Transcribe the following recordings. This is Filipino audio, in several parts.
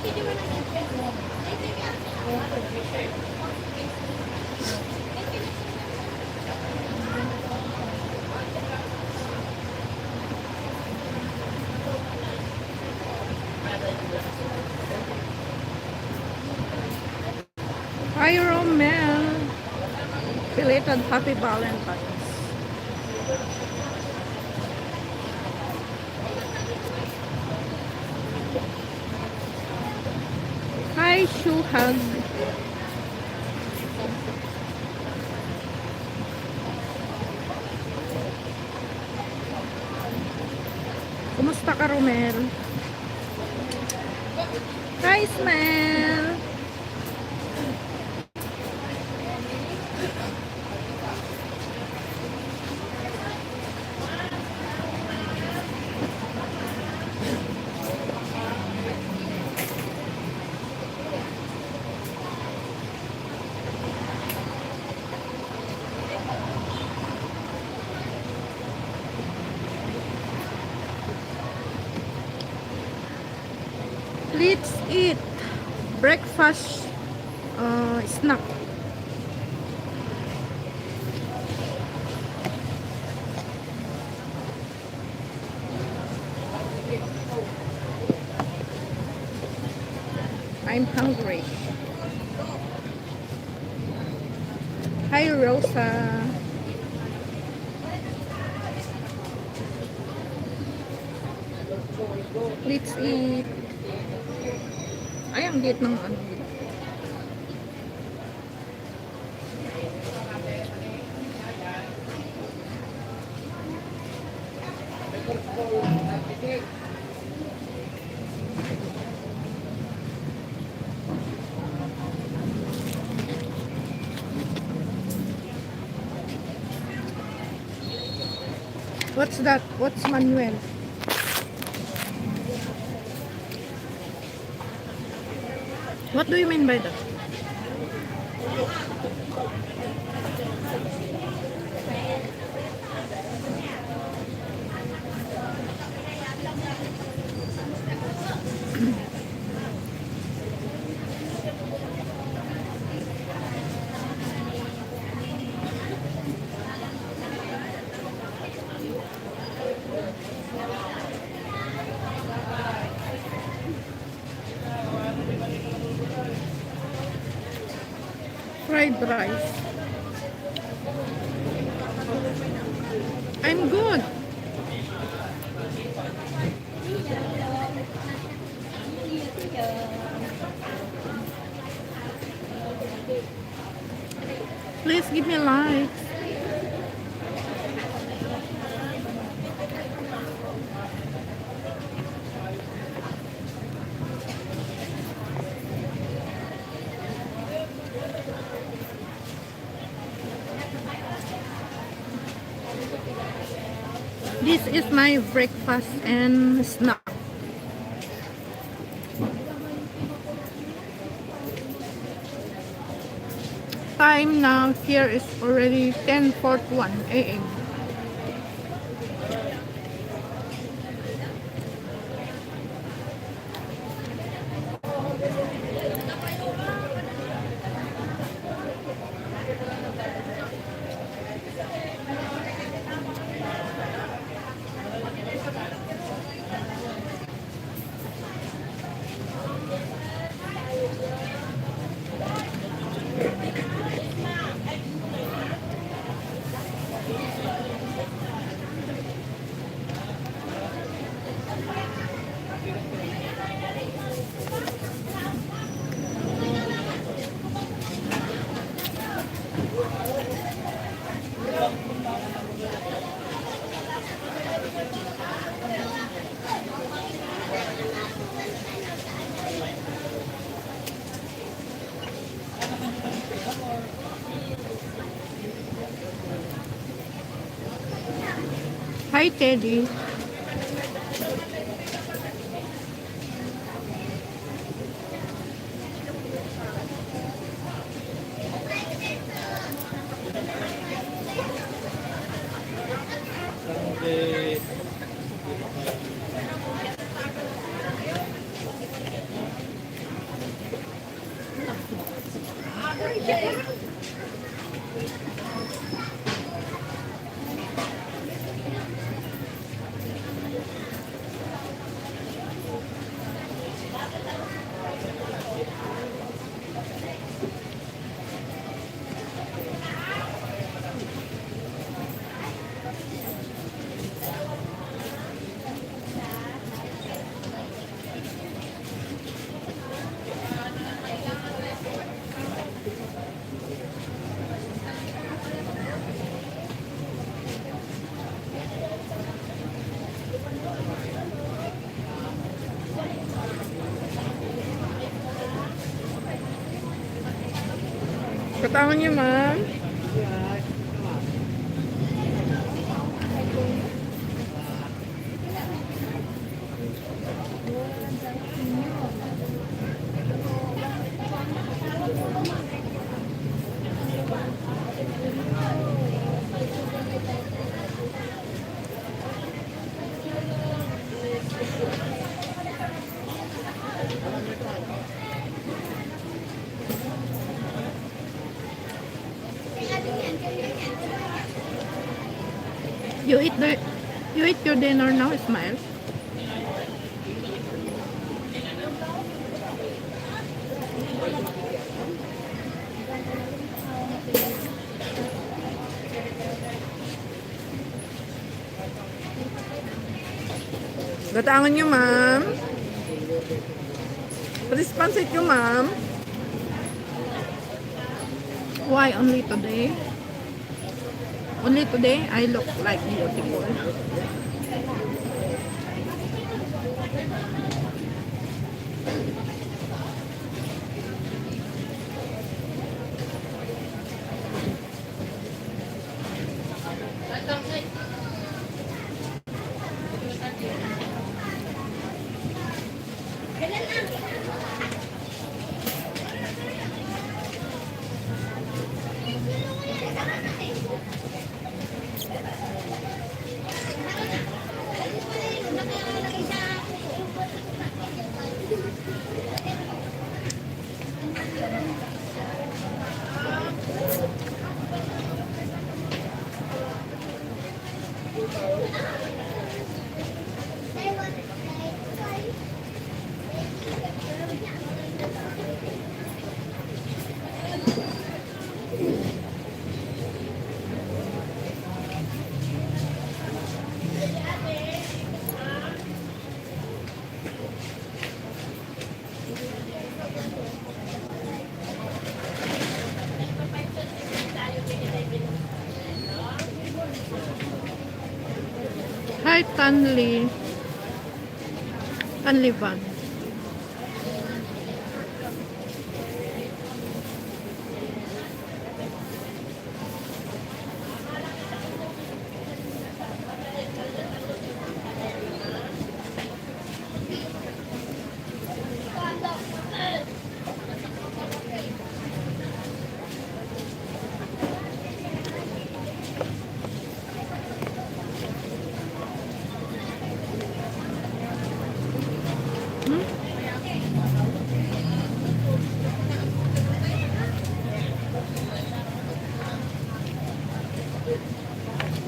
Hi, Romel. Belated Happy Valentine's. Hi, Shuhag. Kumusta ka, Romel? Hi, Ismael. Let's eat breakfast snack. I'm hungry. Hi, Rosa. Let's eat. Ay, ang liit ng ano. What's that? What's Manuel? What do you mean by that? Fried rice. I'm good. Please give me a like. This is my breakfast and snack. Time now here is already 10:41 a.m. Hi, Teddy. Katawan niyo, ma'am. You eat your dinner now, Smile. Gatangan niyo, ma'am. Responsive niyo, ma'am. Why only today? Only today I look like beautiful. Hi, Tanli. Tanli Van.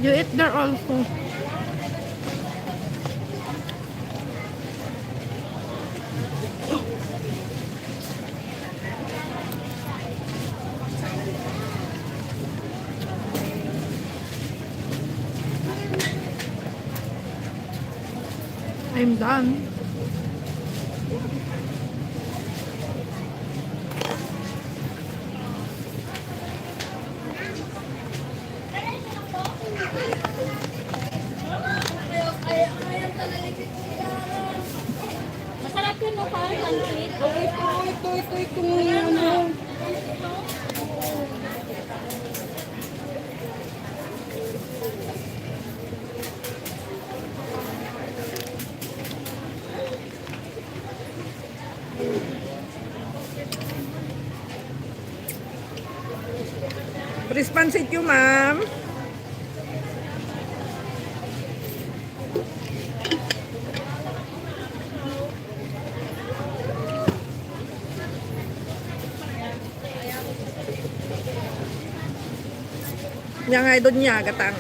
You eat there also. I'm done. Masarap yun, no? Parang pancit. Ito, ano. Responsive you, ma'am. Nya nga doon niya, gatang.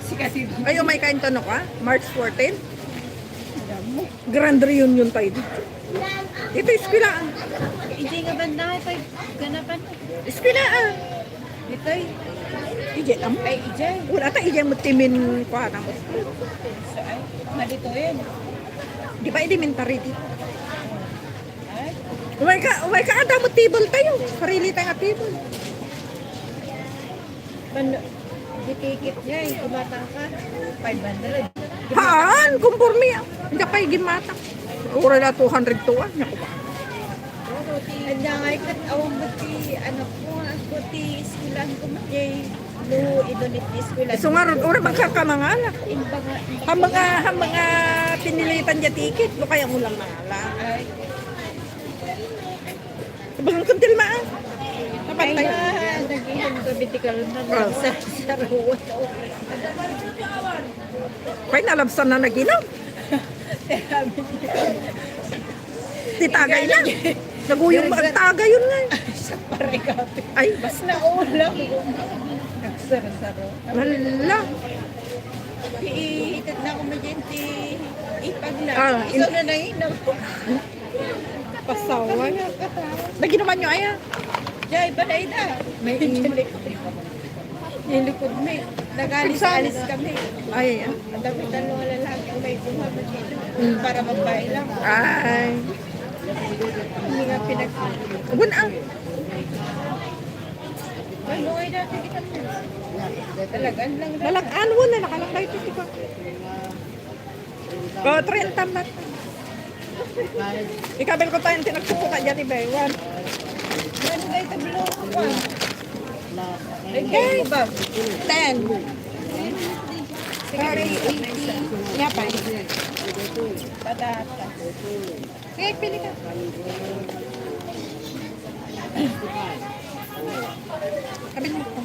Si kasi Ay, may kain to no ka? March 14? alam mo. Grand reunion tayo dito. Ito, iskilaan. Ije nga banda ay pag ganapan. Iskilaan. Ito ay. Ije lang. Ay, ije. Wala tayo, ije mo timin ko na mo. So, ay, malito yun. Di ba elementary dito? Ay, Umay ka, ada mo table tayo. Sarili tayo nga table. Ditikit niya eh, kumatang ka. 500. Haan, kumpurmi. Hindi pa yung gimatak. Ura na 200 to. Naku ba? Anya nga ikat awang buti, anak ko, ang buti, iskulan ko mati. Lu, idonit ni iskulan. So nga, ura magkakamangala. Imbaga, Ang mga pinilitan niya ticket, lo kaya mo lang nangala. ay, Sabang kuntil maan. ay Napantay. nga, nag-inom ko bitikal na lang sa ruwan. Kaya nalabsan na naginom. Titagay na. Naguyong magtagay yun nga. Sa parikapi. Ay, Bas na ulam. Nagsaro-saro. wala. Iihitat na ako magyenti. Ipag na. Ah, Ikaw na nanginom. Pasawa. Naginuman nyo aya. Jai, balay na. May ilik. Yung likod may. Nag-alis-alis kami. Ay, Ang dami dalawang lalaki may bumabat dito. Para magbahay lang. ay. Hindi nga pinag... Gunang. Malungay natin kita mo. Talagaan lang. Lalang wala nakalakay ito diba? O, 30 mat. Ikabel ko tayong tinagpuputa dyan ni Baywan. Ano kayo tablo ko? Okay. ba? 10. Sorry, 80. Nga pa. Patata. Sige, pili ka. Kabil mo ko.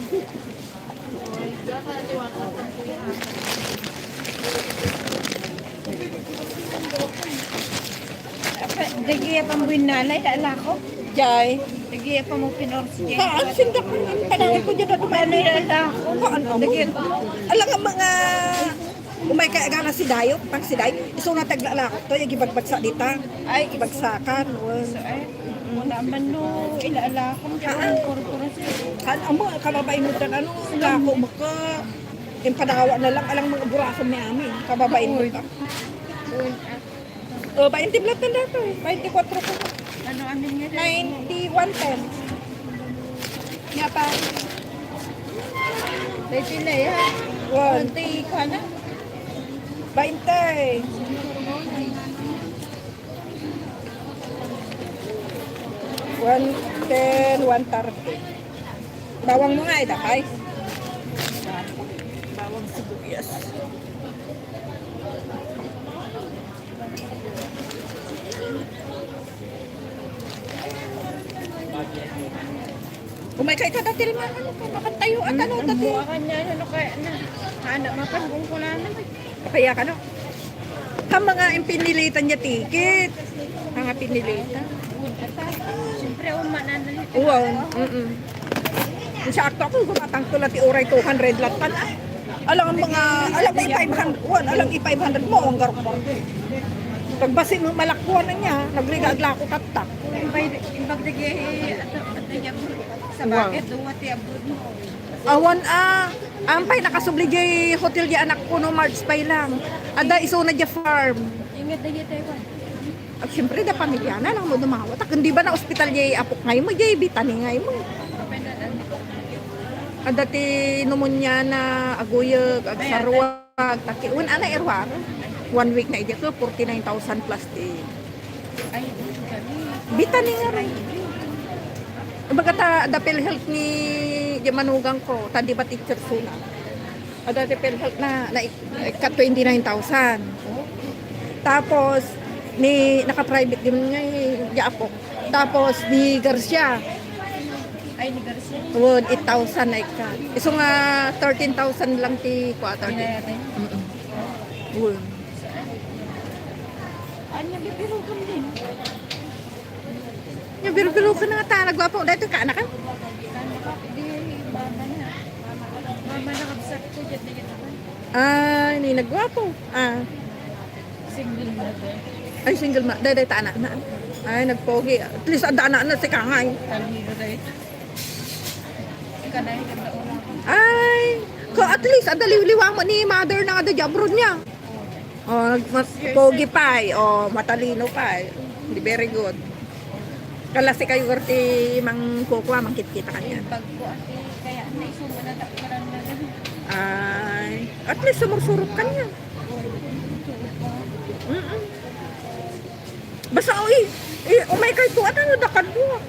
Dagiya pa mo binalay, ala ko. Jai. Dagiya pa mo pinorsi. Saan? Sinda ko yung panahon ko dyan na Paano dumani. yung ala ko? Saan mo? Alam nga mga... Umay ka agana si Dayo, pang si Dayo. Iso na taglalakot to, yung ibagbag sa dita. Ay, Ibagsakan. So, ay, wala man no, ilaala ko. Diyan korporasyon. Kan mo, kababain mo dyan, ano, kako mo ka. Yung panawa na lang, alang mga burasan ni amin. Kababain mo ka. O, 20 blat na dato eh. 24 ko. Ano amin nga? 9110. Nga pa. Dahil na yan. 1. Kunti ka na. 20. 110, 130. Bawang mo nga eh, dakay. Bawang sibuyas. Umay ka dati rin mga ano, makatayo at ano dati. Buwa ka niya, ano kaya na. Anak, mapangkong ko na naman. Kaya ka no? Ang mga impinilitan niya ticket. Mga pinilitan. Siyempre, umanan. Wow. Sakto ako, gumatang tulat ti oray 200 lat pa na. Alam ang mga, alam i 500, alam i 500 mo, ang garpo. Pagbasi mo malakkuan na niya, nagligagla ko tatak. Imbag dagi, sa bakit, duwati abroad mo. Awan ampay nakasubli jay hotel di anak ko no March pa lang. Ada iso na jay farm. Ingat dagi tayo. At syempre da pamilya na lang mo dumawat. Hindi ba na ospital jay apok ngay mo jay bitani ngay mo. Ada ti pneumonia na aguyag, ag sarwag, takiun ana erwar. 1 week na ija ko 49,000 plus ti. Ay, kami. Bitani nga rin. Baga da PhilHealth ni Jamanugang ko, tadi ba teacher suna. Ada PhilHealth na ka 29,000. Tapos ni naka-private din nga Japok. Tapos ni Garcia, Ay, ni Garcia. won 8,000 na ka. Iso nga 13,000 lang ti quarter. Pinayatin. Won. Anya, bibiro ka din. Yung biro-biro ka na nga ta, nagwapo. Dahil ka anak ka? Di, baba na. Mama nakabsat ko dyan na kita. Ay, ni nagwapo. Single na to. Ay, single ma. Day, ta anak na. Ay, nagpogi. At least ada anak na si Kangay. Talino na ito. Ika na yung ganda oras. Ay, ko at least ada liwliwa mo ni mother na ada jabron niya. Oh, pogi pa eh. Oh, matalino pa eh. Di very good. Kalasi kayo korti mang kukwa, mangkit-kita kanya. Pag ko ate, kaya naisumo na takparan na gano'n. Ay, at least sumursurot kanya. Basta oy, umay kay tuwa ano dakad mo.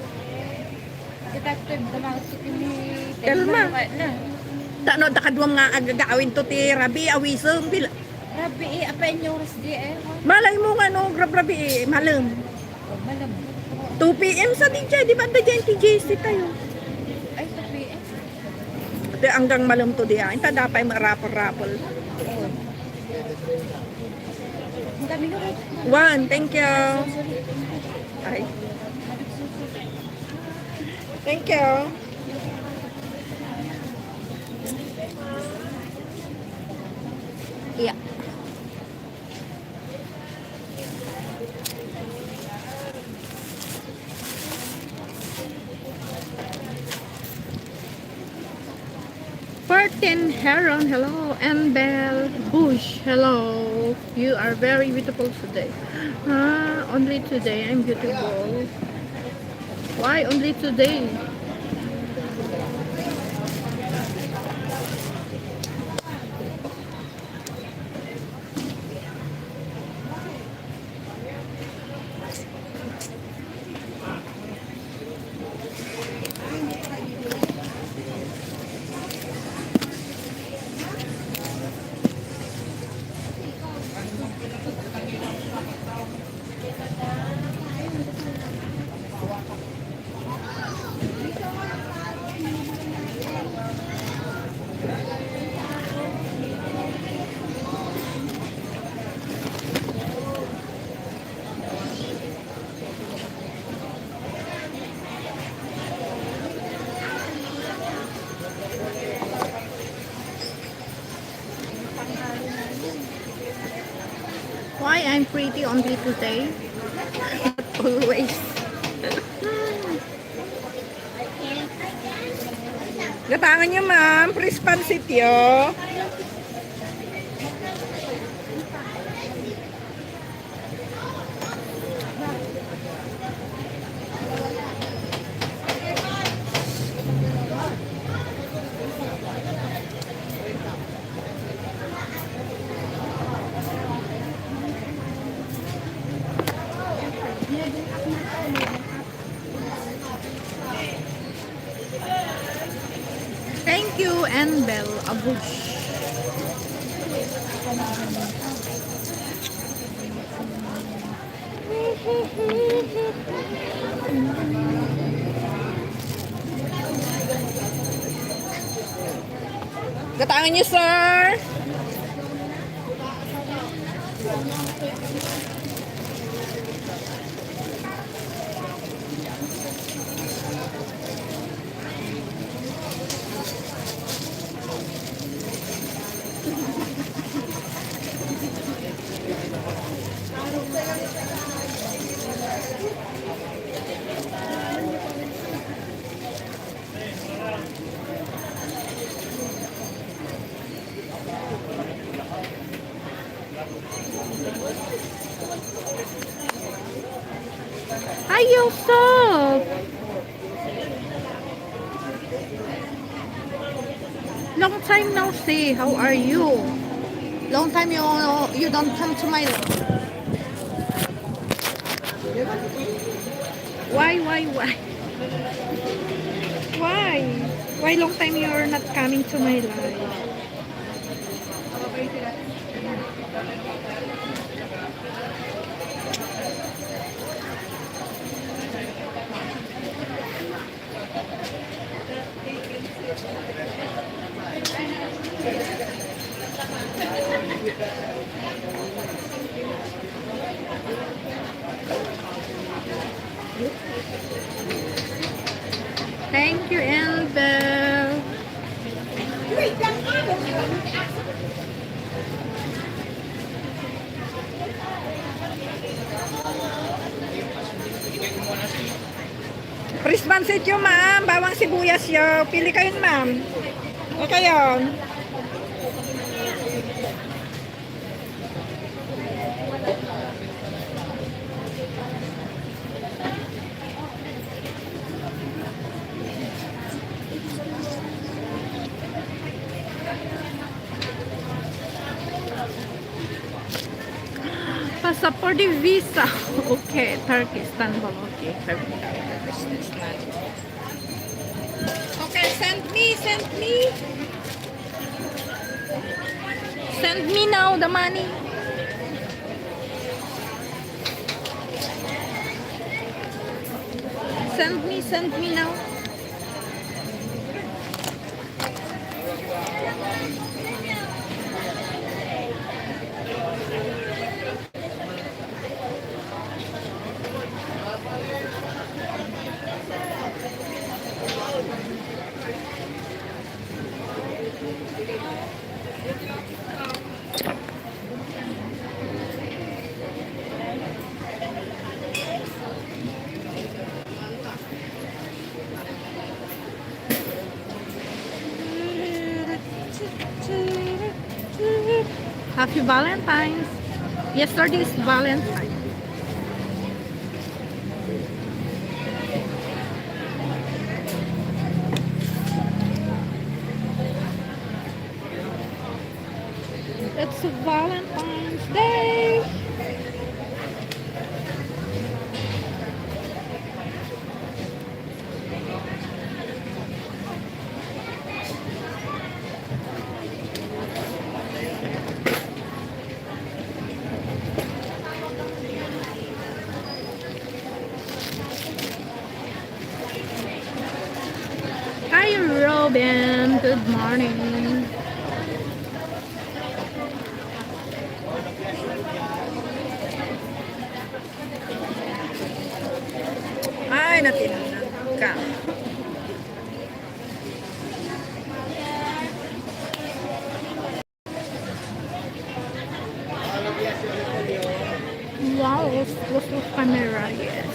Detective na mga ni Elma. Na. Tano dakad mo nga agagawin to ti Rabi awisong bila. Rabi, apa yung oras di Malay mo nga no, grabe malam. Malam. 2 PM sa DJ, di ba da dyan TJC tayo? Ay, sabi Di hanggang malam to diya. Inta dapay marapol-rapol. Ang dami ko rin. One, thank you. Ay. Thank you. Yeah. Martin Heron, hello. And Belle Bush, hello. You are very beautiful today. Only today I'm beautiful. Why only today? Why I'm pretty only today? Not always. Gatangan niyo ma'am, prispansit yo. Thank you, and Belle Abush. Gatangan niyo, sir. Hi, Yusuf. Long time no see. How are you? Long time you don't come to my. Why? Why long time you're not coming to my life? Thank you, Elbel. Prisman set yun, ma'am. Bawang sibuyas yun. Pili kayo, ma'am. Okay yun. Passport visa. Okay, Turkey, Istanbul. Okay, okay, send me. Send me now the money. Send me now. Happy Valentine's. Yesterday is Valentine's. It's Valentine's Day. Hi, Robin. Good morning. Ay, natinanag ka. Wow, what's the camera? Yes.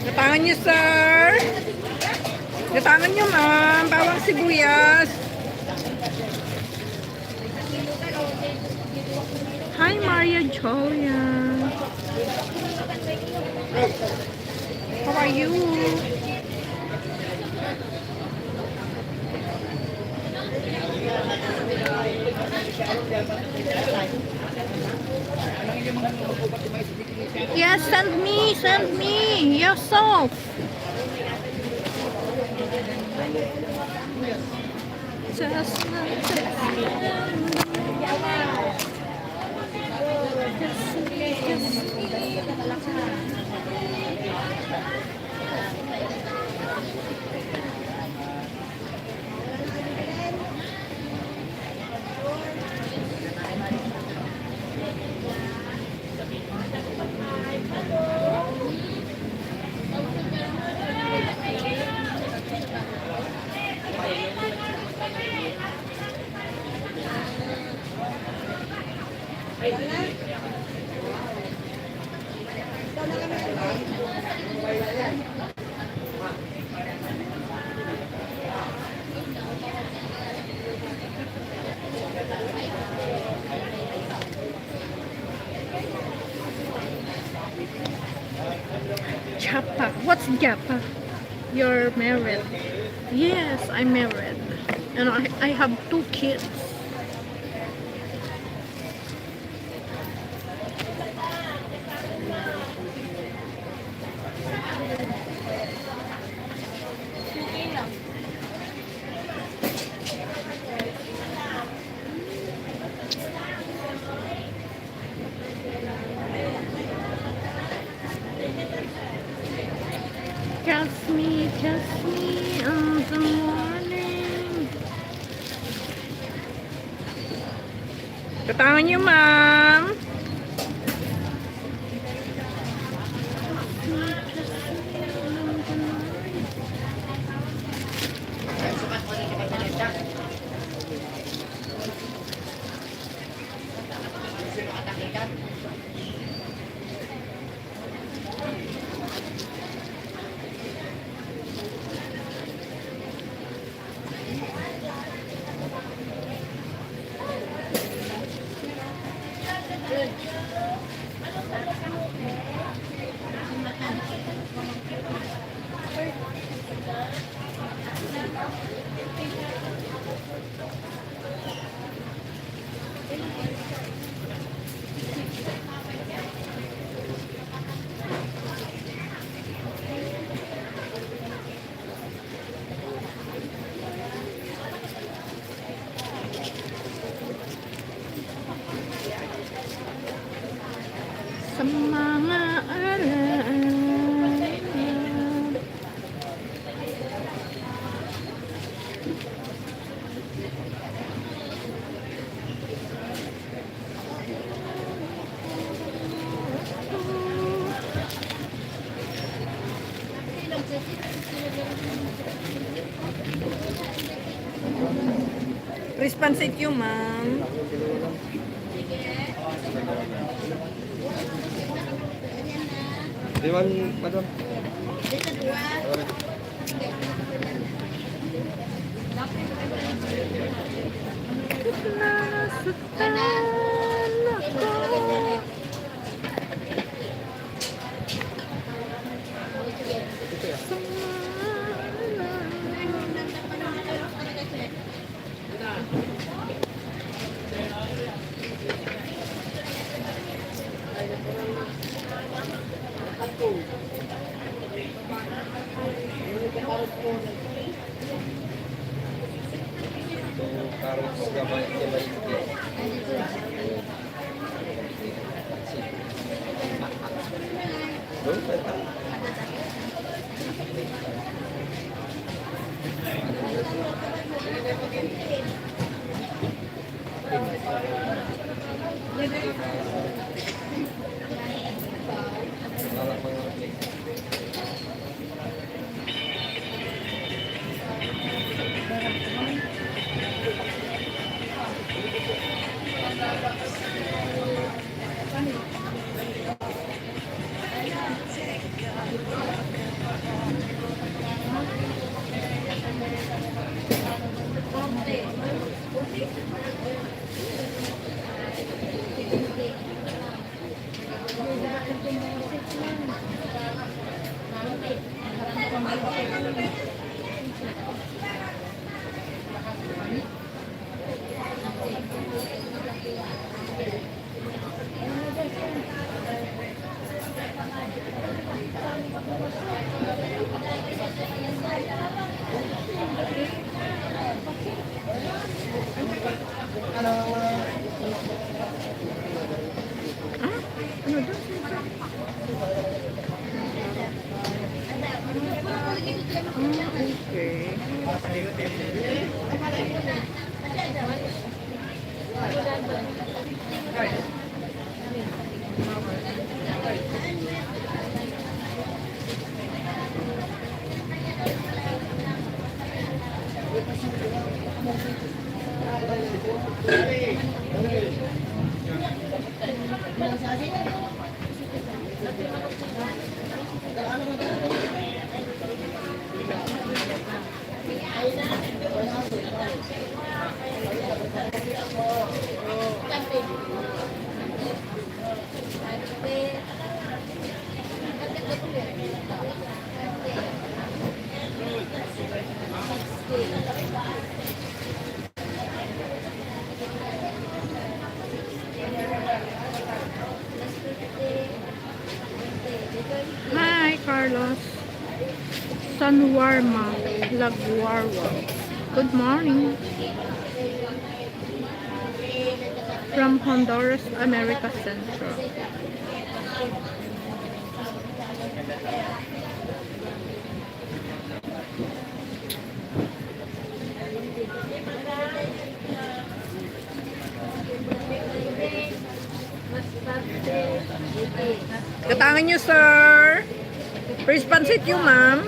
Datangan nyo, sir. Datangan nyo, ma'am. Bawang sibuyas. Hi, Maria Julia. How are you? Yes, send me yourself. Just Japa. What's Japa? You're married. Yes, I'm married. And I have 2 kids. Just me on the morning. Katawan niyo, ma'am. Sa mga alaala. Responsive yung ma'am. Diwan, madam. Nasaktan ako. Carrots gamay gamay. Okay. Hi, Carlos. Sanwarma, Lagwarwa. Good morning. From Honduras, America Central. Katangan nyo, sir. First pansit yung ma'am.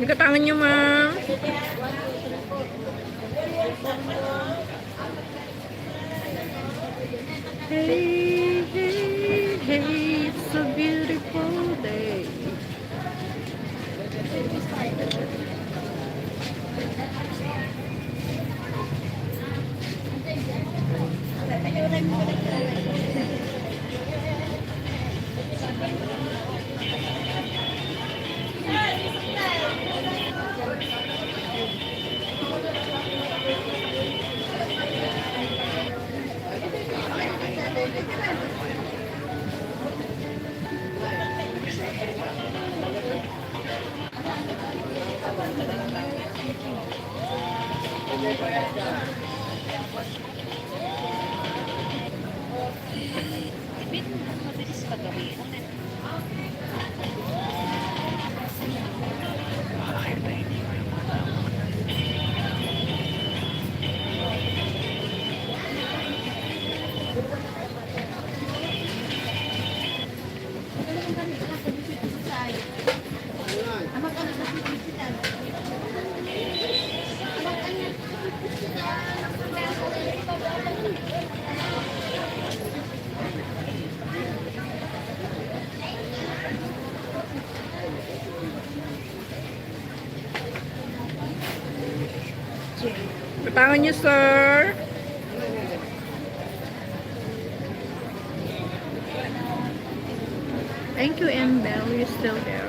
Yung katangan nyo, ma'am. Hey, hey, hey, it's a beautiful day. Katangan nyo, sir. Thank you, Bell. You're still there.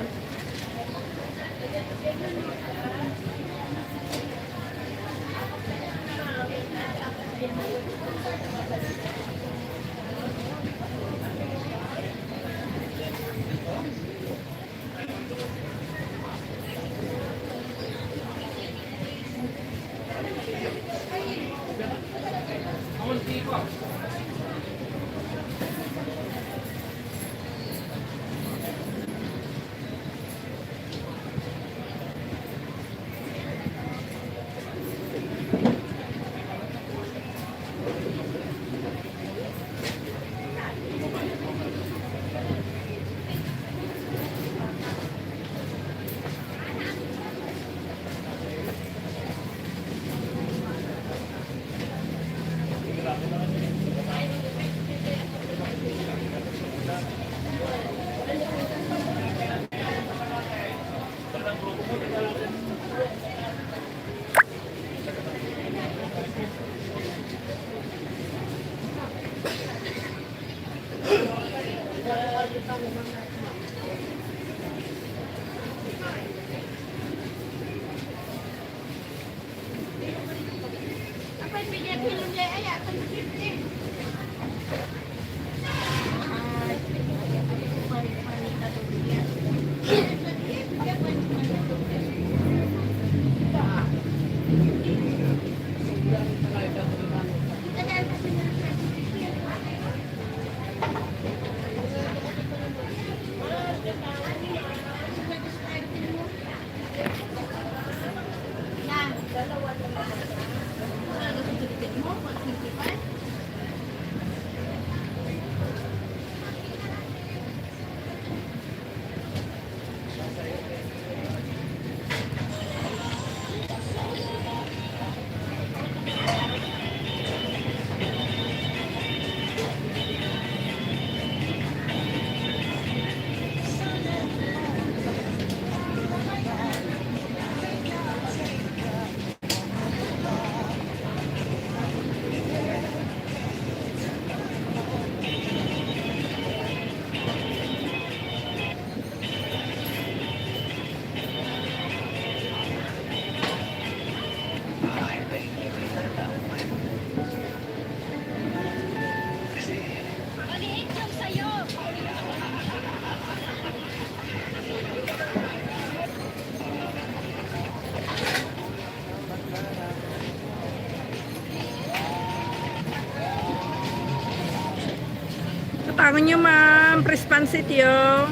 Katangan nyo, ma'am. Press pansit yo.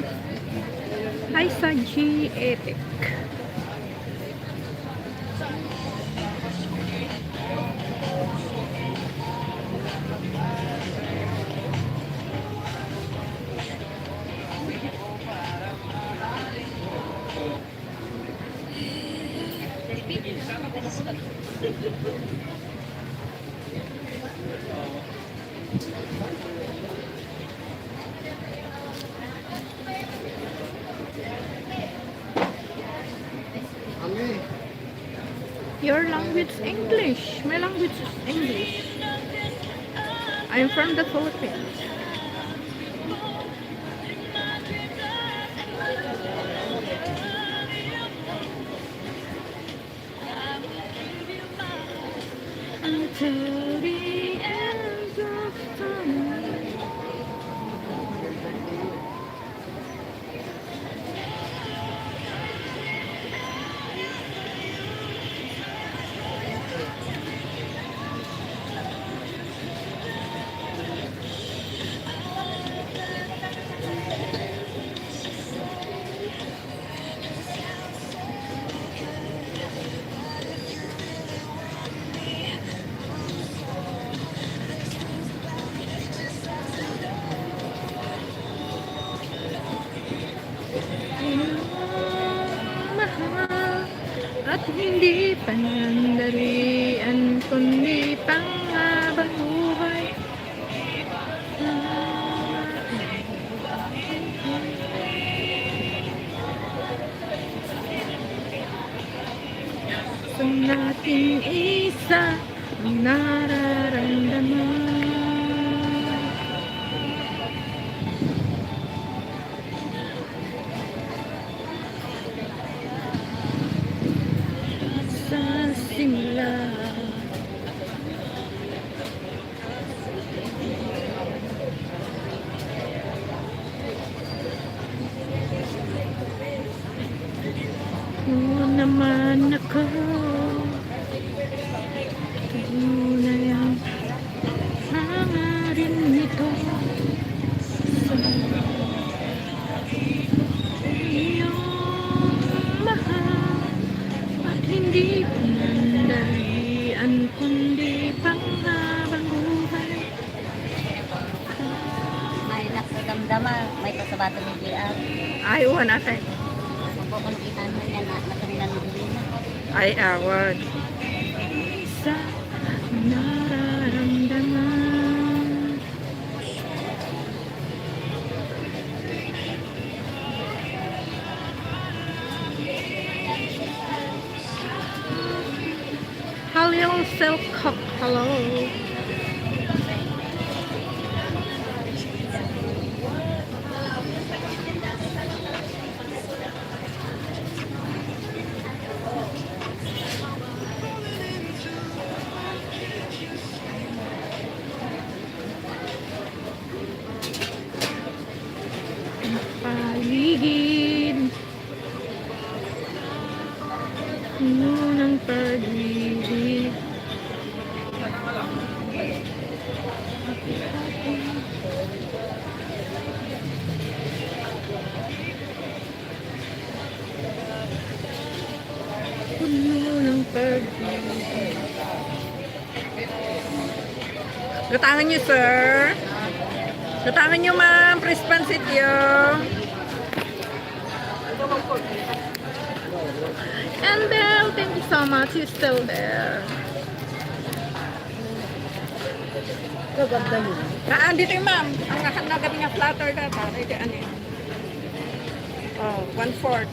Hi sa G Epic. Your language English. My language is English. I'm from the Philippines. Until the end of time. Mahal at hindi panandalian kundi panghabang buhay. Sa nating isa ang nararamdaman. Sa simula mo naman ako tunay ang hangarin nito sa iyong mahal at hindi pinandalian kundi panghabang buhay. May nakakamdama, may pasabato ni JR. Ayaw natin. Mapupuntihan mo niya na matamilan mo din na. Ay awan. Sa nararamdaman. Hello, self-cook. Hello. Paligid ng pag-ibig. Puno ng pag-ibig. Gatangan niyo, sir. Gatangan niyo, ma'am. Press pansit yun. And Belle, thank you so much. You're still there. Gaganda yun. Dito yung ma'am. Ang nagabi nga flatter data. Ito ano yun? Oh, 1/4.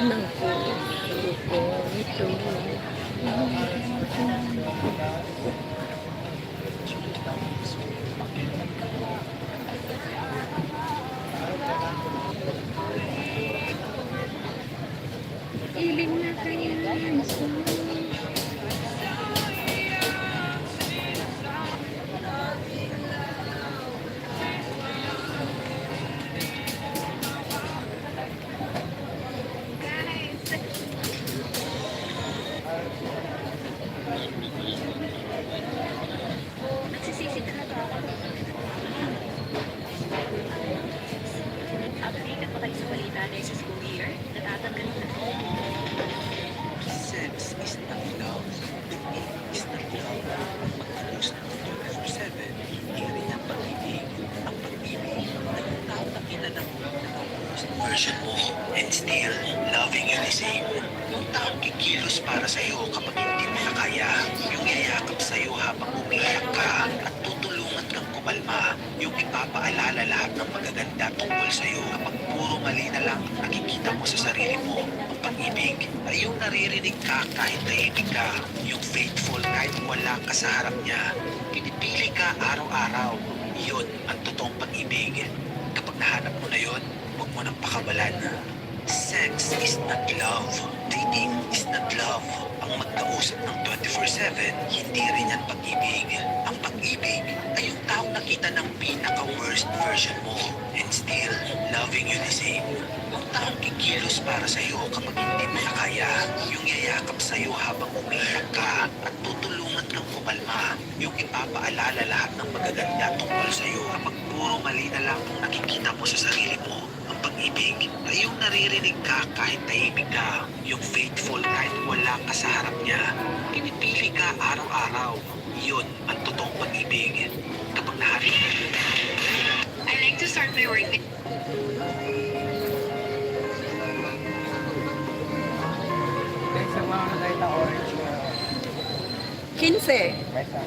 ng puso ko ito. Iling na kayo. Nagsisisi talaga ako. Updated pa kayo sa balita dahil sa school year? Natatanggal na. Sex is not love. Dating is not love. Pagkalos ng 24/7, hindi rin ang pag-ibig. Ang pag-ibig ay yung tao na kinanang version mo. And still, loving you the same. Yung taong kikilos para sa'yo kapag hindi mo na kaya. Yung yayakap sa'yo habang umiyak ka at tutulungan kang kumalma. Yung ipapaalala lahat ng magaganda tungkol sa'yo kapag puro mali na lang ang nakikita mo sa sarili mo. Ang pag-ibig ay yung naririnig ka kahit tahimik ka. Yung faithful kahit wala ka sa harap niya. Pinipili ka araw-araw. Yun ang totoong pag-ibig. Kapag nahanap mo na yun, huwag mo nang pakawalan. Sex is not love. Dating is not love. Ang magkausap ng 24/7, hindi rin yan pag-ibig. Ang pag-ibig ay yung taong nakita ng pinaka-worst version mo and still loving you the same. Yung taong kikilos para sa'yo kapag hindi mo na kaya. Yung yayakap sa'yo habang umiyak ka at tutulungan kang kumalma. Yung ipapaalala lahat ng magaganda tungkol sa'yo kapag puro mali na lang ang nakikita mo sa sarili mo. Ang pag-ibig ay yung naririnig ka kahit tahimik ka. Yung faithful kahit wala ka sa harap niya. Pinipili ka araw-araw. Yun ang totoong pag-ibig. Kapag nahanap I like to start my work with Dahil sa mga nakita orange na 15. mesa.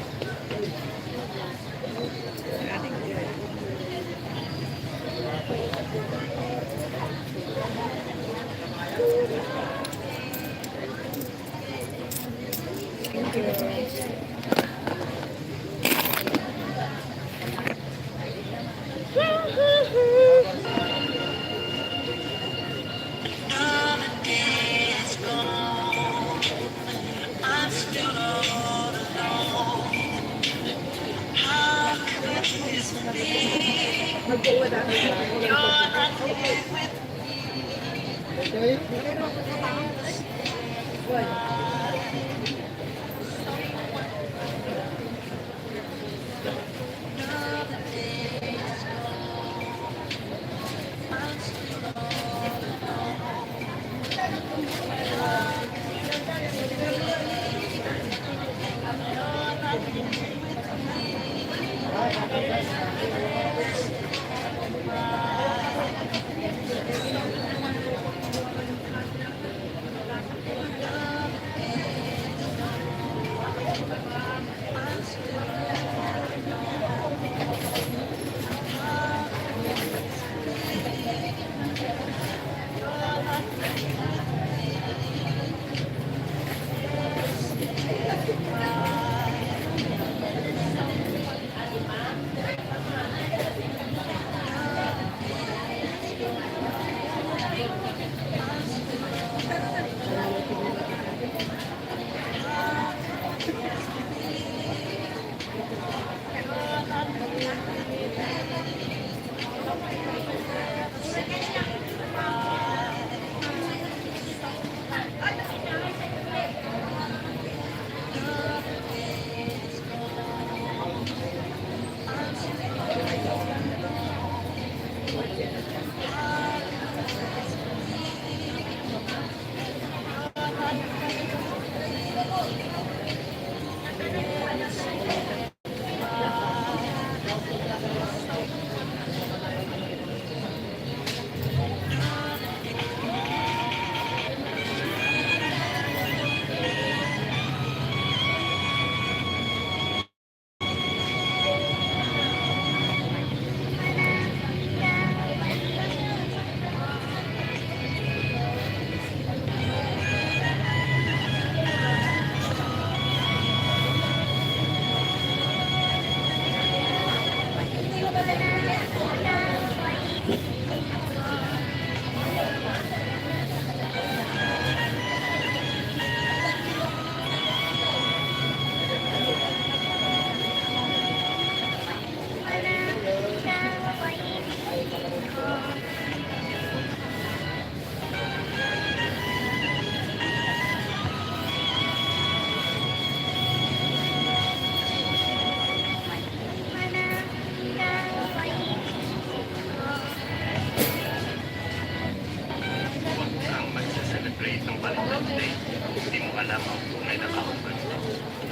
alam ang tunay na kahugan.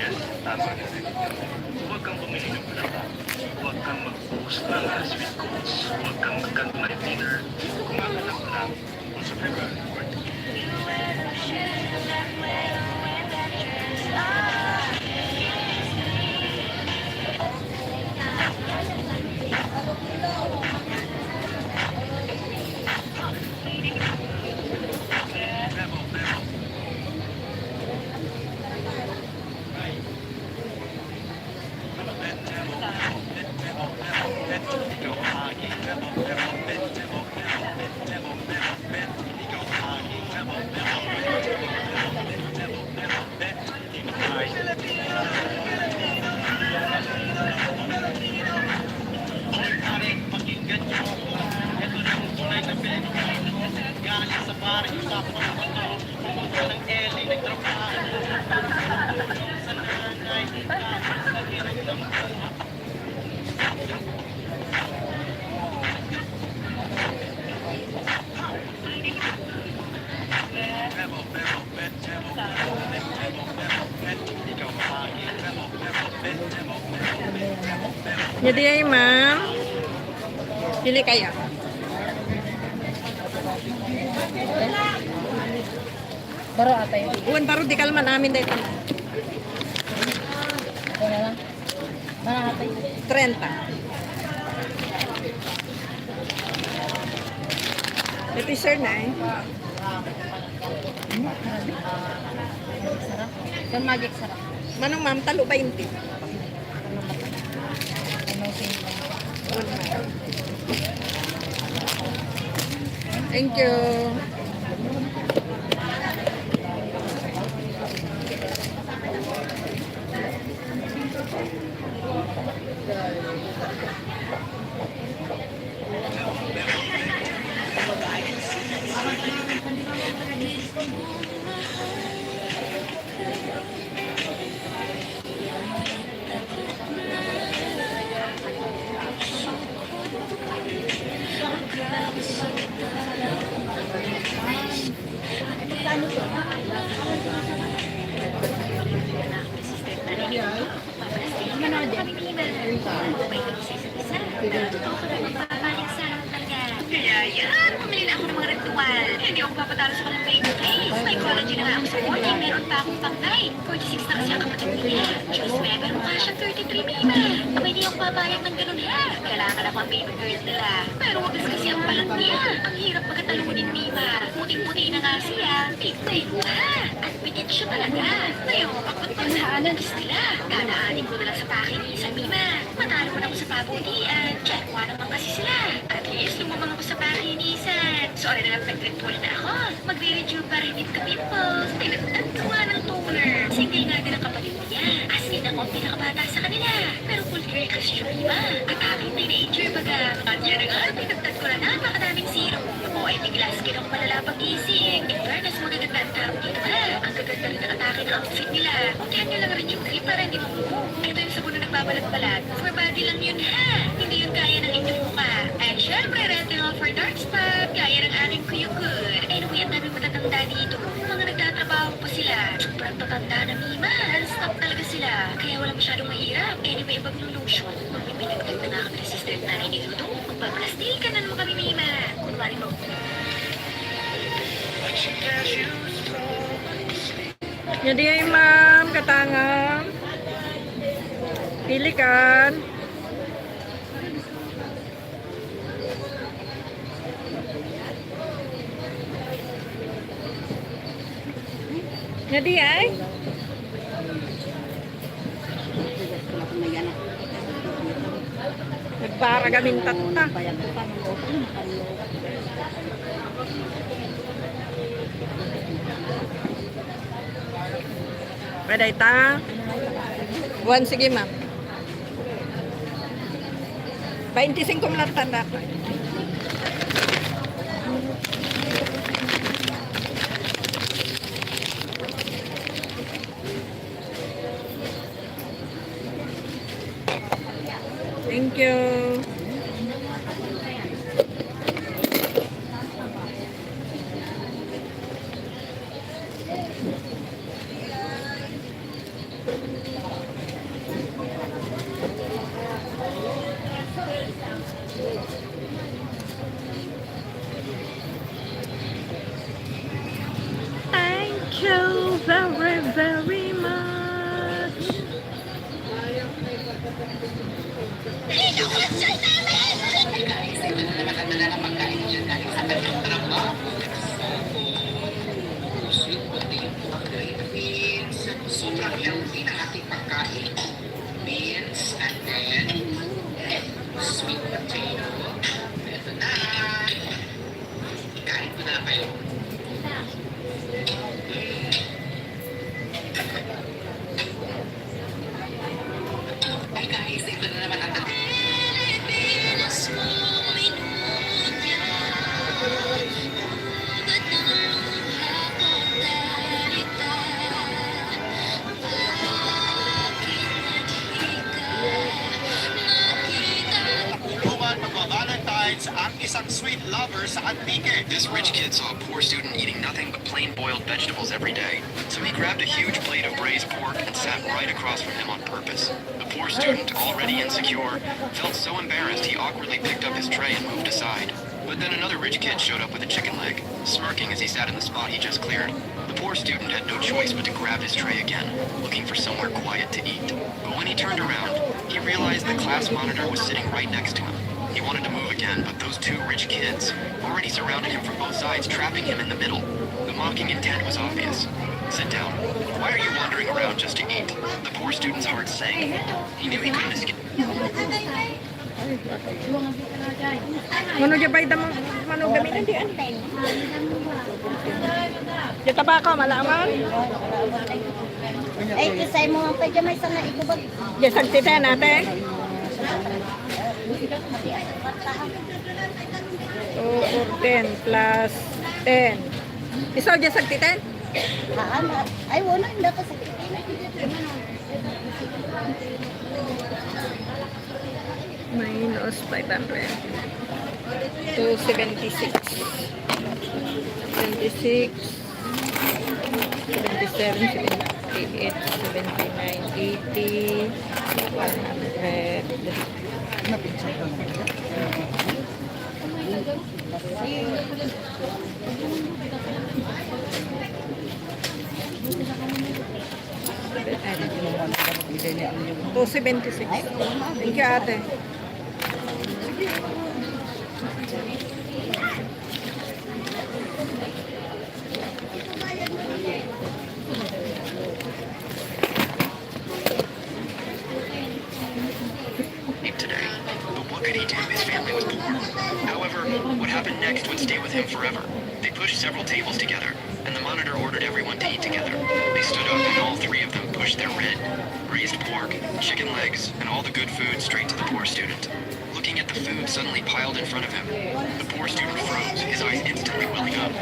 Yes, tama na rin. Huwag kang bumili ng bulata. Huwag kang mag-post ng sweet quotes. Huwag kang mag-candlelight dinner. Kung alam mo lang, kung sa February 14. Jadi ay ma'am, pili kaya. Baro atay. Uwan baro di kalman amin dito. Ito na lang. Baro atay. 30. Ito sir na eh. Sarap. Yung magic sarap. Manong ma'am, talo 20. Ano sa'yo? Uwan ma'am. Thank you. Kaya yan, pumili na ako ng mga ritual. Hindi ako papatalo sa kanilang baby face. May collagen na nga ako sa morning. Meron pa akong pang night. 46 na kasi ang kapatid niya. Diyos me, pero mukha siyang 33 mima. Aba, hindi ako papayag ng ganun ha. Kailangan ako ang baby girl nila. Pero wag kasi ang balat niya. Ang hirap magkatalunin mima. Puting-puti na nga siya. Tignan mo ha. At pitit siya talaga. Ngayon, pagod pa sa anagis nila. Dadaanin ko na lang sa pakinisan mima. Matalo mo na ako sa pabutian. Check mo naman kasi sila. At least lumamang ako sa pakinisan. So, na lang nag-ritual na ako. Magre-rejuve para hindi ka-pimples. Tinagtag ko nga ng toner. Single nga din ang kapatid niya. As in ako ang pinakabata sa kanila. Pero full girl kasi yung iba. At aking teenager baga. At yan na nga, tinagtag ko na napakadaming serum. Ako ay bigla skin ako malala pag-ising. In fairness, magaganda ang taro dito ha. Ang gaganda rin ang atake ng outfit nila. Kaya nyo lang rejuve para hindi mabuo. Ito yung sabon na nagbabalat-balat. For body lang yun ha. Hindi yun kaya ng inyong mukha. And syempre, retinol for dark spot. Kaya ng aking kuyukod. Anyway, ang dami matatanda dito. Mga nagtatrabaho pa sila. Sobrang tatanda na mima. Stop talaga sila. Kaya wala masyadong mahirap. Anyway, pag lotion, magpipinagtag na nga kami resistant na iniluto. Magpaplastikan na naman kami mima. Kunwari mo. Jadi ay ma'am, katangan. Pili kan. Jadi ay. Nagbara kaming tatta. Pwede ita. One, sige ma'am. 25 lang tanda. Thank you. you very, very much. Sobrang healthy ng ating pagkain. Beans, and then sweet potato. Ito na. Kain ko na kayo. Ay guys, ito na naman ang Valentine's ang isang sweet lover sa Antique. This rich kid saw a poor student eating nothing but plain boiled vegetables every day. So he grabbed a huge plate of braised pork and sat right across from him on purpose. The poor student, already insecure, felt so embarrassed he awkwardly picked up his tray and moved aside. But then another rich kid showed up with a chicken leg, smirking as he sat in the spot he just cleared. The poor student had no choice but to grab his tray again, looking for somewhere quiet to eat. But when he turned around, he realized the class monitor was sitting right next to him. He wanted to move again, but those two rich kids already surrounded him from both sides, trapping him in the middle. The mocking intent was obvious. Sit down. Why are you wandering around just to eat? The poor student's heart sank. He knew he couldn't escape. Mano dyan ba mano gamitin diyan? Dito ba ako, malaman? Ay, kisay mo ang pwede may sana ikubag. Diyan sagtite natin. 2 or 10 plus 10. Isaw dyan sagtite? Ay, wala, hindi ka sa Minus 500. 276. 26. 77, 78, 79, 80, 100. To 76. Thank you, ate. Today, but what could he do? His family was poor. However, what happened next would stay with him forever. They pushed several tables together, and the monitor ordered everyone to eat together. They stood up, and all three of them pushed their red, braised pork, chicken legs, and all the good food straight to the poor student. Looking at the food suddenly piled in front of him, the poor student froze, his eyes instantly welling up.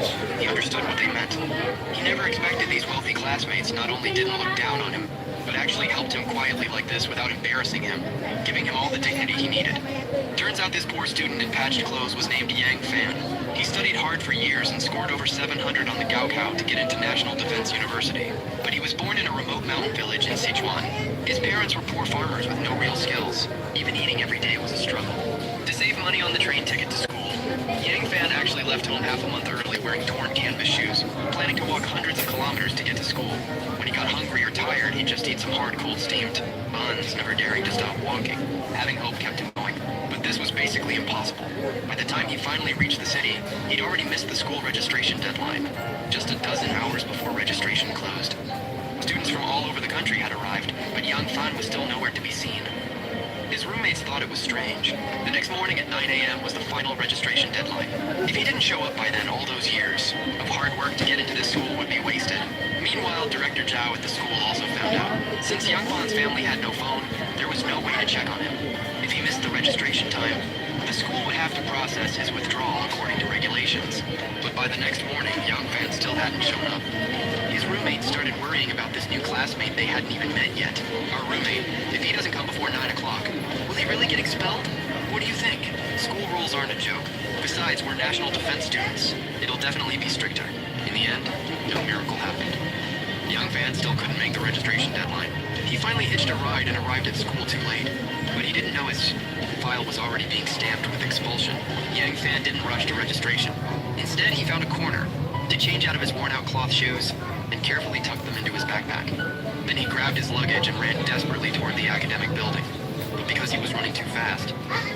He understood what they meant. He never expected these wealthy classmates not only didn't look down on him, but actually helped him quietly like this without embarrassing him, giving him all the dignity he needed. Turns out this poor student in patched clothes was named Yang Fan. He studied hard for years and scored over 700 on the Gaokao to get into National Defense University. But he was born in a remote mountain village in Sichuan. His parents were poor farmers with no real skills. Even eating every day was a struggle. To save money on the train ticket to school, Yang Fan actually left home half a month early wearing torn canvas shoes, planning to walk hundreds of kilometers to get to school. When he got hungry or tired, he'd just eat some hard, cold steamed buns, never daring to stop walking. Having hope kept him going, but this was basically impossible. By the time he finally reached the city, he'd already missed the school registration deadline, just a dozen hours before registration closed. Students from all over the country had arrived, but Yang Fan was still nowhere to be seen. His roommates thought it was strange. The next morning at 9 a.m. was the final registration deadline. If he didn't show up by then, all those years of hard work to get into this school would be wasted. Meanwhile, Director Zhao at the school also found out. Since Yang Fan's family had no phone, there was no way to check on him. If he missed the registration time, the school would have to process his withdrawal according to regulations. But by the next morning, Yang Fan still hadn't shown up. His roommates started worrying about this new classmate they hadn't even met yet. Our roommate, if he doesn't come before 9 o'clock, will he really get expelled? What do you think? School rules aren't a joke. Besides, we're national defense students. It'll definitely be stricter. In the end, no miracle happened. Young Fan still couldn't make the registration deadline. He finally hitched a ride and arrived at school too late. But he didn't know his file was already being stamped with expulsion. Yang Fan didn't rush to registration. Instead, he found a corner to change out of his worn-out cloth shoes and carefully tucked them into his backpack. Then he grabbed his luggage and ran desperately toward the academic building. But because he was running too fast,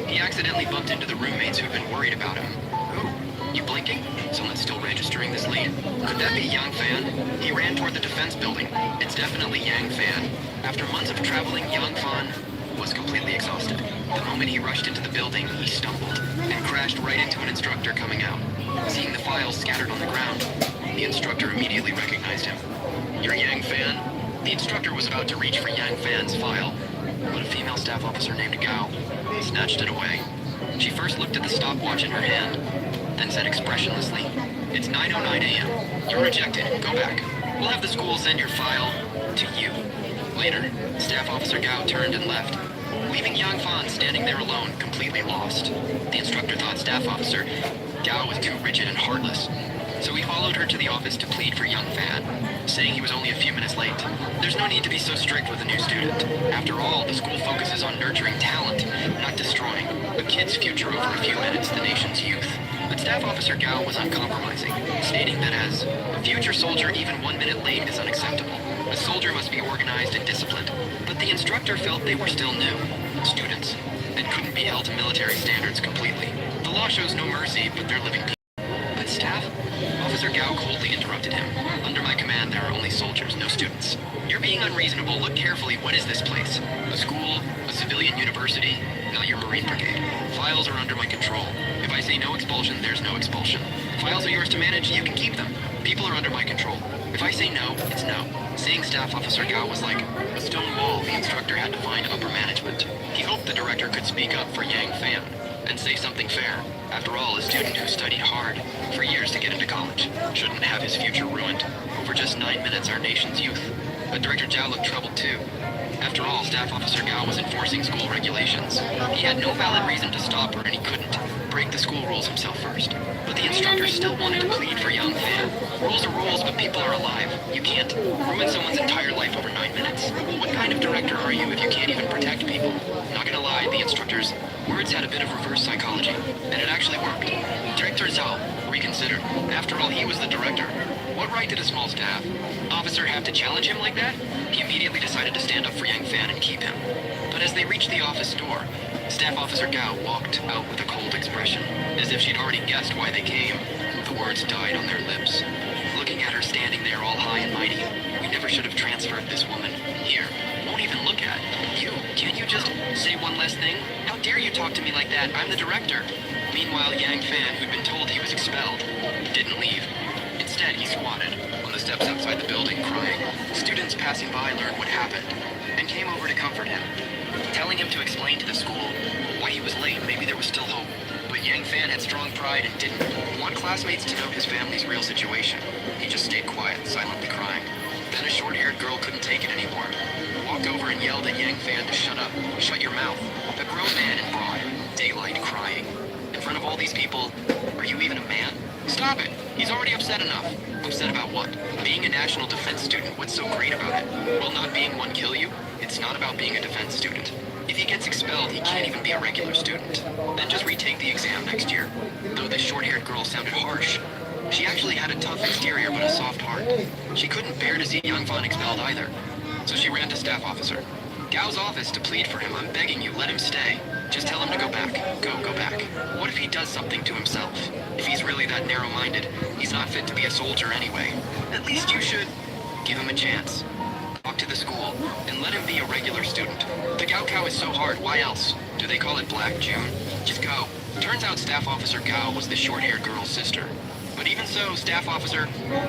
he accidentally bumped into the roommates who'd been worried about him. Who? You blinking? Someone's still registering this lead. Could that be Yang Fan? He ran toward the defense building. It's definitely Yang Fan. After months of traveling, Yang Fan was completely exhausted. The moment he rushed into the building, he stumbled and crashed right into an instructor coming out. Seeing the files scattered on the ground, the instructor immediately recognized him. You're Yang Fan? The instructor was about to reach for Yang Fan's file, but a female staff officer named Gao snatched it away. She first looked at the stopwatch in her hand, then said expressionlessly, "It's 9:09 a.m. You're rejected. Go back. We'll have the school send your file to you." Later, Staff Officer Gao turned and left, leaving Yang Fan standing there alone, completely lost. The instructor thought Staff Officer Gao was too rigid and heartless, so he followed her to the office to plead for Yang Fan, saying he was only a few minutes late. There's no need to be so strict with a new student. After all, the school focuses on nurturing talent, not destroying a kid's future over a few minutes, the nation's youth. But Staff Officer Gao was uncompromising, stating that as a future soldier, even 1 minute late is unacceptable. A soldier must be organized and disciplined. But the instructor felt they were still new, students, and couldn't be held to military standards completely. The law shows no mercy, but they're living people. But Staff? Officer Gao coldly interrupted him. Under my command, there are only soldiers, no students. You're being unreasonable. Look carefully. What is this place? A school? A civilian university? Not your Marine Brigade. Files are under my control. If I say no expulsion, there's no expulsion. Files are yours to manage. You can keep them. People are under my control. If I say no, it's no. Seeing Staff Officer Gao was like a stone wall. The instructor had to find upper management. He hoped the director could speak up for Yang Fan and say something fair. After all, a student who studied hard for years to get into college shouldn't have his future ruined over just 9 minutes, our nation's youth. But Director Zhao looked troubled too. After all, Staff Officer Gao was enforcing school regulations. He had no valid reason to stop her, and he couldn't break the school rules himself first. But the instructor still wanted to plead for Yang Fan. Rules are rules, but people are alive. You can't ruin someone's entire life over 9 minutes. What kind of director are you if you can't even protect people? Not gonna lie, the instructor's words had a bit of reverse psychology, and it actually worked. Director Zhao reconsidered. After all, he was the director. What right did a small staff officer have to challenge him like that? He immediately decided to stand up for Yang Fan and keep him. But as they reached the office door, Staff Officer Gao walked out with a cold expression, as if she'd already guessed why they came. The words died on their lips. Looking at her standing there all high and mighty, we never should have transferred this woman. Here, won't even look at. You, can't you just say one less thing? How dare you talk to me like that? I'm the director. Meanwhile, Yang Fan, who'd been told he was expelled, didn't leave. Instead, he squatted on the steps outside the building, crying. Students passing by learned what happened and came over to comfort him, telling him to explain to the school why he was late. Maybe there was still hope. But Yang Fan had strong pride and didn't want classmates to know his family's real situation. He just stayed quiet, silently crying. Then a short-haired girl couldn't take it anymore. Walked over and yelled at Yang Fan to shut up. Shut your mouth. A grown man in broad daylight crying. In front of all these people, are you even a man? Stop it! He's already upset enough. Upset about what? Being a national defense student. What's so great about it? Will not being one kill you? It's not about being a defense student. If he gets expelled, he can't even be a regular student. Then just retake the exam next year. Though this short-haired girl sounded harsh, she actually had a tough exterior but a soft heart. She couldn't bear to see Yang Fan expelled either. So she ran to Staff Officer Gao's office to plead for him. I'm begging you, let him stay. Just tell him to go back. Go back. What if he does something to himself? If he's really that narrow-minded, he's not fit to be a soldier anyway. At least you should give him a chance. Talk to the school and let him be a regular student. The Gaokao is so hard, why else? Do they call it Black June? Just go. Turns out Staff Officer Gao was the short-haired girl's sister. But even so, Staff Officer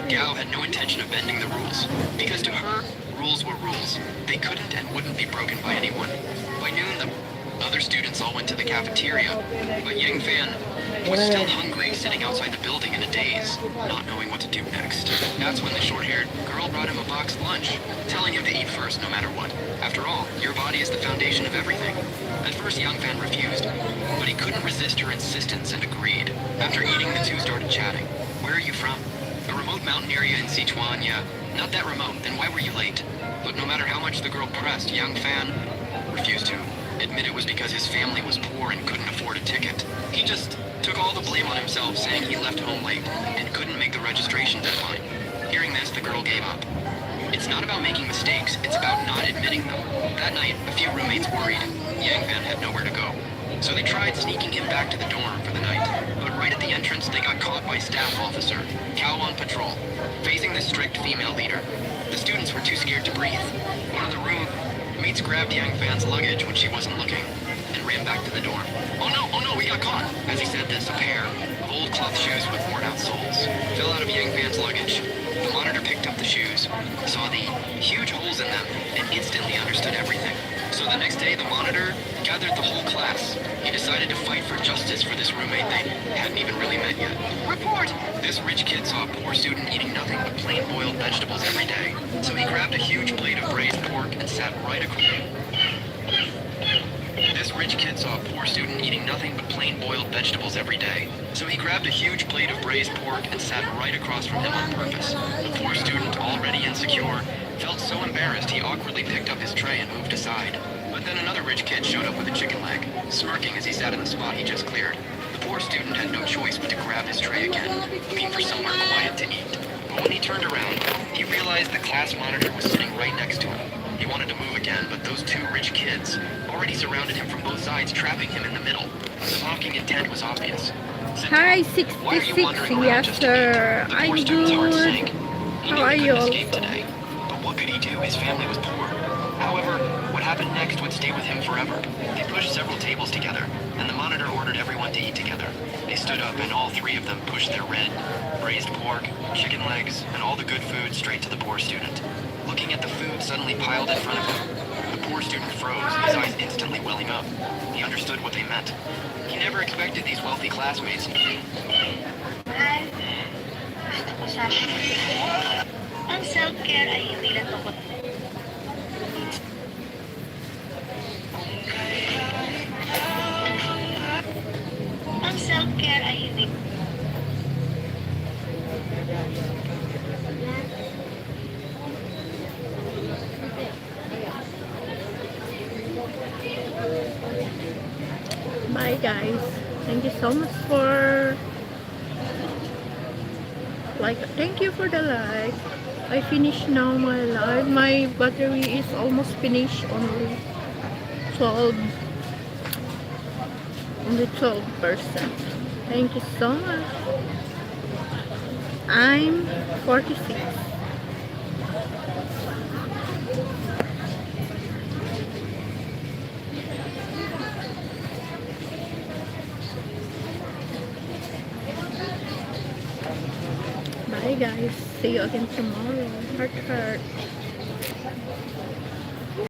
Gao had no intention of bending the rules. Because to her, rules were rules. They couldn't and wouldn't be broken by anyone. By noon, the other students all went to the cafeteria, but Yang Fan was still hungry, sitting outside the building in a daze, not knowing what to do next. That's when the short-haired girl brought him a boxed lunch, telling him to eat first no matter what. After all, your body is the foundation of everything. At first, Yang Fan refused, but he couldn't resist her insistence and agreed. After eating, the two started chatting. Where are you from? A remote mountain area in Sichuan, yeah. Not that remote, then why were you late? But no matter how much the girl pressed, Yang Fan refused to admit it was because his family was poor and couldn't afford a ticket. He just took all the blame on himself, saying he left home late and couldn't make the registration deadline. Hearing this, the girl gave up. It's not about making mistakes, it's about not admitting them. That night, a few roommates worried. Yang Fan had nowhere to go. So they tried sneaking him back to the dorm for the night. But right at the entrance, they got caught by staff officer, Cow on patrol, facing the strict female leader. The students were too scared to breathe. One of the roommates grabbed Yang Fan's luggage when she wasn't looking and ran back to the dorm. Oh no, we got caught! As he said this, a pair of old cloth shoes with worn out soles fell out of Yang Fan's luggage. The monitor picked up the shoes, saw the huge holes in them, and instantly understood everything. So the next day, the monitor gathered the whole class. He decided to fight for justice for this roommate they hadn't even really met yet. Report! This rich kid saw a poor student eating nothing but plain boiled vegetables every day. So he grabbed a huge plate of braised pork and sat right across. This rich kid saw a poor student eating nothing but plain boiled vegetables every day. So he grabbed a huge plate of braised pork and sat right across from him on purpose. The poor student, already insecure, felt so embarrassed he awkwardly picked up his tray and moved aside. But then another rich kid showed up with a chicken leg, smirking as he sat in the spot he just cleared. The poor student had no choice but to grab his tray again, looking for somewhere quiet to eat. But when he turned around, he realized the class monitor was sitting right next to him. He wanted to move again, but those two rich kids already surrounded him from both sides, trapping him in the middle. The mocking intent was obvious. Hi, Why are you 66. wandering around Yes, just to eat? sir. The poor I'm student's heart good. sank. He How knew are he you couldn't escape also? today. But what could he do? His family was poor. However, what happened next would stay with him forever. They pushed several tables together, and the monitor ordered everyone to eat together. They stood up, and all three of them pushed their red, braised pork, chicken legs, and all the good food straight to the poor student. Looking at the food suddenly piled in front of him, the poor student froze, his eyes instantly welling up. He understood what they meant. He never expected these wealthy classmates. Mahal, gusto ko sabi ang self-care ay hindi lang tungkol. Ang self-care ay hindi Bye, guys. Thank you so much for like. Thank you for the like. I finished now my live. My battery is almost finished. Only 12%. Thank you so much. I'm 46. Bye guys. See you again tomorrow. Heart heart.